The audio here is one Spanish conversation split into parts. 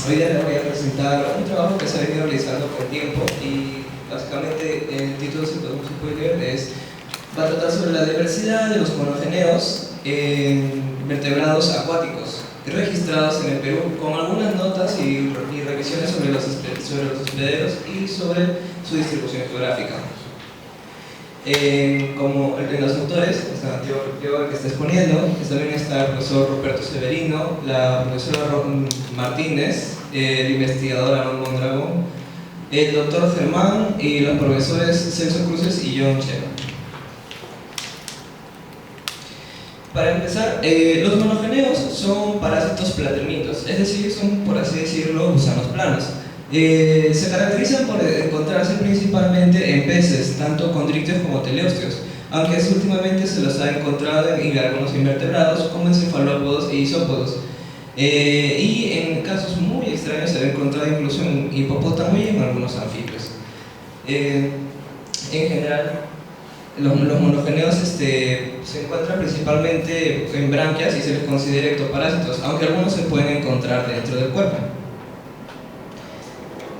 Hoy día les voy a presentar un trabajo que se ha venido realizando con tiempo y básicamente el título, si podemos leer, va a tratar sobre la diversidad de los monogeneos en vertebrados acuáticos registrados en el Perú, con algunas notas y revisiones sobre los hospederos y sobre su distribución geográfica. Como en los autores, yo el que está exponiendo, también está el profesor Roberto Severino, la profesora Martínez, el investigador Aaron Mondragón, el doctor Germán y los profesores Celso Cruces y John Cheva. Para empezar, los monogeneos son parásitos platermitos, es decir, son, por así decirlo, gusanos planos. Se caracterizan por encontrarse principalmente en peces, tanto condrictios como teleosteos, aunque últimamente se los ha encontrado en algunos invertebrados como en cefalópodos e isópodos. Y en casos muy extraños se ha encontrado incluso en hipopótamo y en algunos anfibios. En general, los monogeneos se encuentran principalmente en branquias y se les considera ectoparásitos, aunque algunos se pueden encontrar dentro del cuerpo.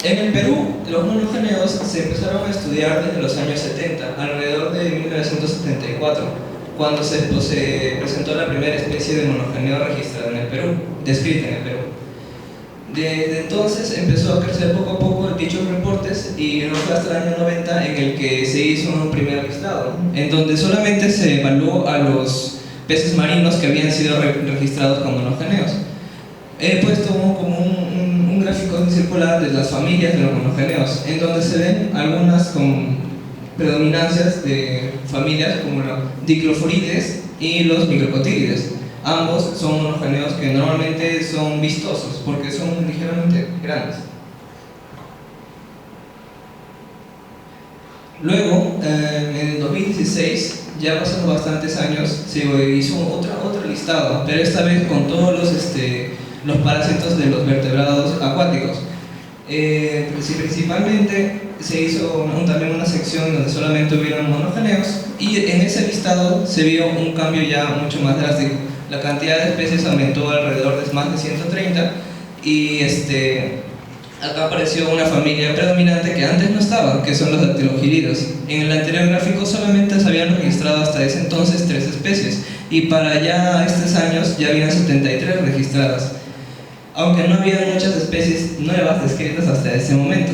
En el Perú, los monogeneos se empezaron a estudiar desde los años 70, alrededor de 1974, cuando se presentó la primera especie de monogeneo registrada en el Perú, descrita en el Perú. Desde entonces empezó a crecer poco a poco dichos reportes y no fue hasta el año 90 en el que se hizo un primer listado, en donde solamente se evaluó a los peces marinos que habían sido registrados como monogeneos. He puesto como un gráfico circular de las familias de los monogeneos, en donde se ven algunas con predominancias de familias como los dicloforides y los microcotílides. Ambos son monogeneos que normalmente son vistosos porque son ligeramente grandes. Luego, en el 2016, ya pasaron bastantes años, se hizo otro listado, pero esta vez con todos los parásitos de los vertebrados acuáticos. Principalmente se hizo también una sección donde solamente hubieron monogeneos y en ese listado se vio un cambio ya mucho más drástico. La cantidad de especies aumentó alrededor de más de 130 y acá apareció una familia predominante que antes no estaba, que son los dactilogiridos. En el anterior gráfico solamente se habían registrado hasta ese entonces 3 especies y para ya estos años ya habían 73 registradas, aunque no había muchas especies nuevas descritas hasta ese momento.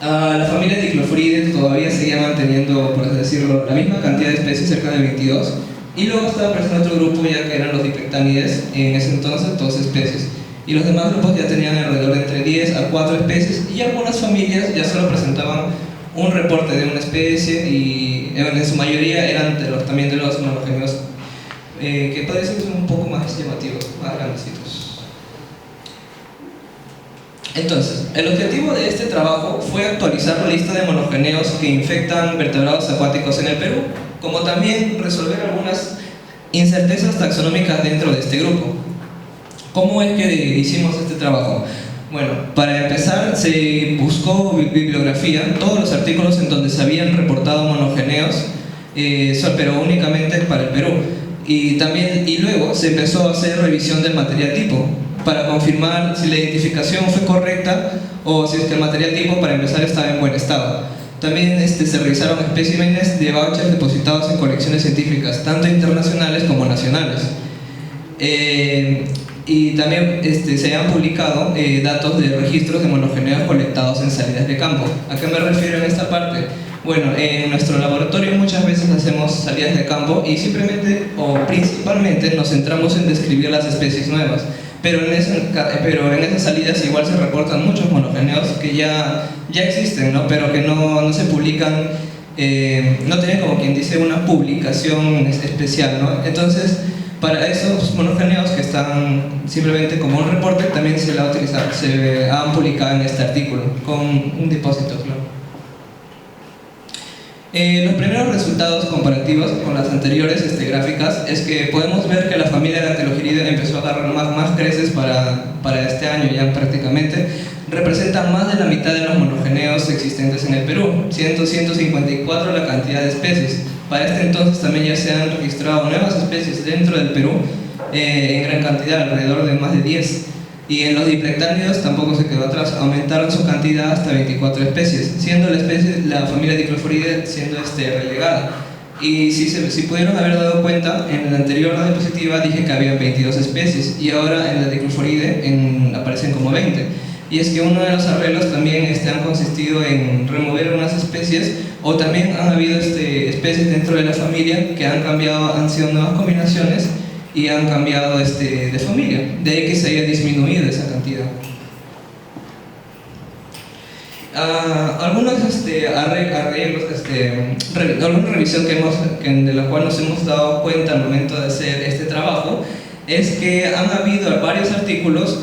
La familia Dicloforides todavía seguía manteniendo, por así decirlo, la misma cantidad de especies, cerca de 22, y luego estaba apareciendo otro grupo ya que eran los diplectánides, en ese entonces 2 especies, y los demás grupos ya tenían alrededor de entre 10 a 4 especies, y algunas familias ya solo presentaban un reporte de una especie, y en su mayoría eran también de los monogeneos que parecen un poco más llamativos, más grandecitos. Entonces, el objetivo de este trabajo fue actualizar la lista de monogeneos que infectan vertebrados acuáticos en el Perú, como también resolver algunas incertezas taxonómicas dentro de este grupo. ¿Cómo es que hicimos este trabajo? Bueno, para empezar se buscó bibliografía, todos los artículos en donde se habían reportado monogeneos, pero únicamente para el Perú. Y luego se empezó a hacer revisión del material tipo, para confirmar si la identificación fue correcta o si es que el material tipo para empezar estaba en buen estado. También se revisaron especímenes de vouchers depositados en colecciones científicas, tanto internacionales como nacionales. Y también se han publicado datos de registros de monogeneos colectados en salidas de campo. ¿A qué me refiero en esta parte? Bueno, en nuestro laboratorio muchas veces hacemos salidas de campo y simplemente o principalmente nos centramos en describir las especies nuevas. Pero en esas salidas igual se reportan muchos monogeneos que ya existen, ¿no? Pero que no se publican, no tienen como quien dice una publicación especial, ¿no? Entonces, para esos monogeneos que están simplemente como un reporte, también se han publicado en este artículo, con un depósito, claro. Los primeros resultados comparativos con las anteriores gráficas es que podemos ver que la familia de Dactylogiridae empezó a agarrar más creces para este año ya prácticamente. Representa más de la mitad de los monogeneos existentes en el Perú, 154 la cantidad de especies. Para este entonces también ya se han registrado nuevas especies dentro del Perú en gran cantidad, alrededor de más de 10. Y en los diplectánidos tampoco se quedó atrás, aumentaron su cantidad hasta 24 especies, siendo la familia Dicloforidae siendo relegada. Y si pudieron haber dado cuenta, en la anterior diapositiva dije que había 22 especies y ahora en la Dicloforidae aparecen como 20. Y es que uno de los arreglos también han consistido en remover unas especies, o también han habido especies dentro de la familia que han cambiado, han sido nuevas combinaciones y han cambiado de familia, de ahí que se haya disminuido esa cantidad. Algunos arreglos, alguna revisión de la cual nos hemos dado cuenta al momento de hacer este trabajo es que han habido varios artículos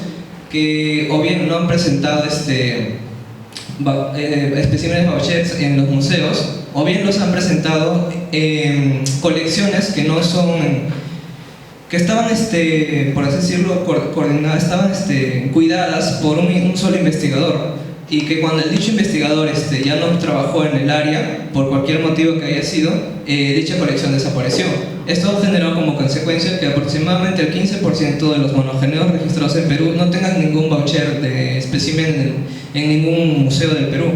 que o bien no han presentado especímenes Bauchets en los museos, o bien los han presentado en colecciones que no son, que estaban, por así decirlo, coordinadas, estaban cuidadas por un solo investigador, y que cuando el dicho investigador ya no trabajó en el área, por cualquier motivo que haya sido, dicha colección desapareció. Esto generó como consecuencia que aproximadamente el 15% de los monogeneos registrados en Perú no tengan ningún voucher de espécimen en ningún museo del Perú.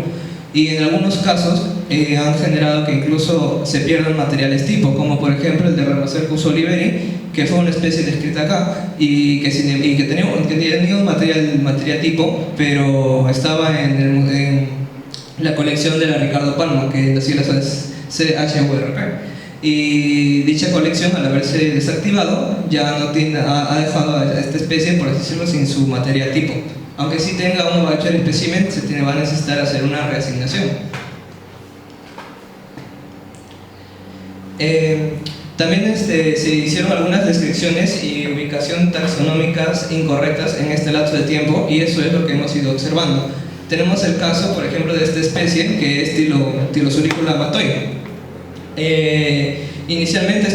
Y en algunos casos han generado que incluso se pierdan materiales tipo, como por ejemplo el de Renocercus oliveri, que fue una especie descrita acá y que tenía un material tipo, pero estaba en la colección de la Ricardo Palma, que las siglas es CHURP. Y dicha colección, al haberse desactivado, ya no ha dejado a esta especie, por así decirlo, sin su material tipo. Aunque sí tenga un voucher espécimen, va a necesitar hacer una reasignación. También se hicieron algunas descripciones y ubicación taxonómicas incorrectas en este lapso de tiempo, y eso es lo que hemos ido observando. Tenemos el caso, por ejemplo, de esta especie, que es Tylosuricula matoi. Inicialmente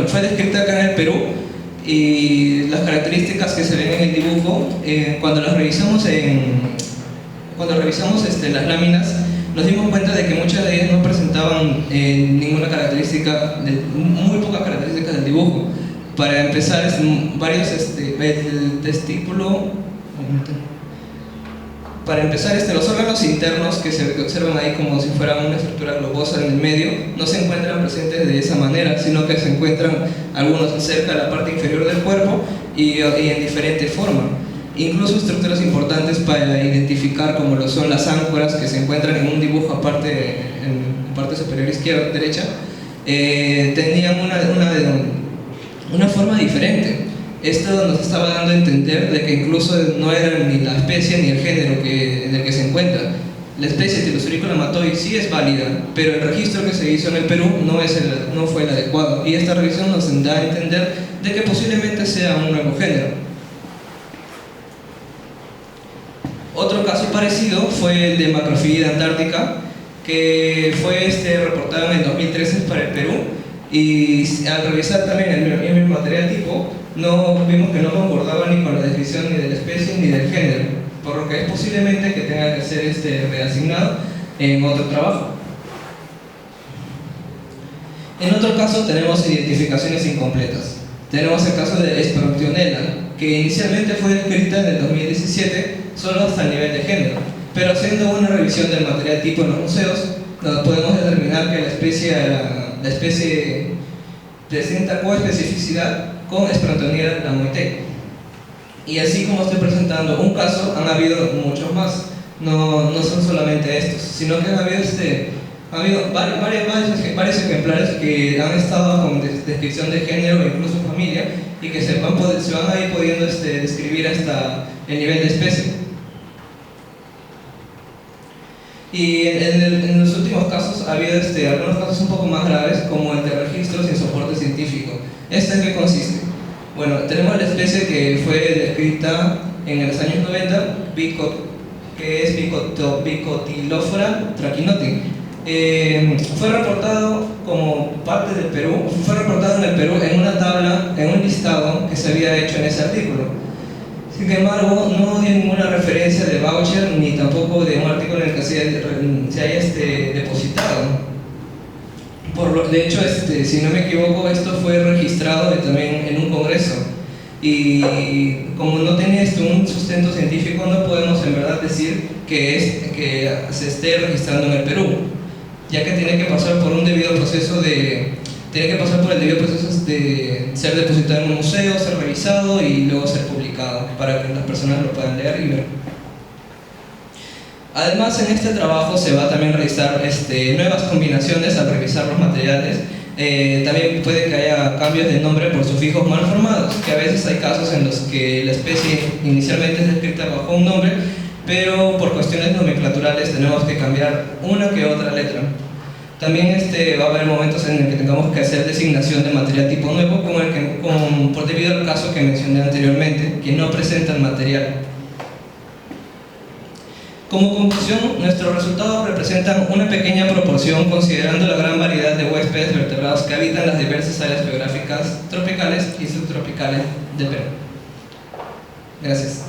fue descrita acá en el Perú, y las características que se ven en el dibujo, cuando revisamos las láminas, nos dimos cuenta de que muchas de ellas no presentaban ninguna característica, muy pocas características del dibujo. Para empezar, el testículo, para empezar, los órganos internos que se observan ahí como si fueran una estructura globosa en el medio, no se encuentran presentes de esa manera, sino que se encuentran algunos cerca de la parte inferior del cuerpo y en diferente forma. Incluso estructuras importantes para identificar, como lo son las áncoras, que se encuentran en un dibujo aparte, en parte superior izquierda, derecha, tenían una forma diferente. Esto nos estaba dando a entender de que incluso no era ni la especie ni el género en el que se encuentra. La especie Tylosuricula matoi sí es válida, pero el registro que se hizo en el Perú no fue el adecuado, y esta revisión nos da a entender de que posiblemente sea un nuevo género. Otro caso parecido fue el de Macrophyllida antártica, que fue reportado en el 2013 para el Perú, y al revisar también el mismo material tipo, vimos que no concordaba ni con la descripción ni de la especie ni del género, por lo que es posiblemente que tenga que ser reasignado en otro trabajo. En otro caso tenemos identificaciones incompletas. Tenemos el caso de Esperontionella, que inicialmente fue descrita en el 2017 solo hasta el nivel de género, pero haciendo una revisión del material tipo en los museos, podemos determinar que la especie presenta coespecificidad con Esperontionella lamoitei. Y así como estoy presentando un caso, han habido muchos más. No son solamente estos, sino que ha habido varios ejemplares que han estado con descripción de género e incluso familia, y que se van a ir pudiendo describir hasta el nivel de especie. Y en los últimos casos ha habido algunos casos un poco más graves, como el de registro sin soporte científico. ¿En qué consiste? Bueno, tenemos la especie que fue descrita en los años 90, que es Bicotylophora trachinoti. Fue reportado como parte del Perú, fue reportado en el Perú en una tabla, en un listado que se había hecho en ese artículo. Sin embargo, no dio ninguna referencia de voucher ni tampoco de un artículo en el que se haya depositado. De hecho, si no me equivoco, esto fue registrado también en un congreso. y como no tiene un sustento científico, no podemos en verdad decir que se esté registrando en el Perú, ya que tiene que pasar por un debido proceso de ser depositado en un museo, ser revisado y luego ser publicado para que las personas lo puedan leer y ver. Además, en este trabajo se va también a realizar nuevas combinaciones al revisar los materiales. También puede que haya cambios de nombre por sufijos mal formados, que a veces hay casos en los que la especie inicialmente es descrita bajo un nombre, pero por cuestiones nomenclaturales tenemos que cambiar una que otra letra. También va a haber momentos en el que tengamos que hacer designación de material tipo nuevo, por debido al caso que mencioné anteriormente, que no presenta el material. Como conclusión, nuestros resultados representan una pequeña proporción considerando la gran variedad de huéspedes vertebrados que habitan las diversas áreas geográficas tropicales y subtropicales del Perú. Gracias.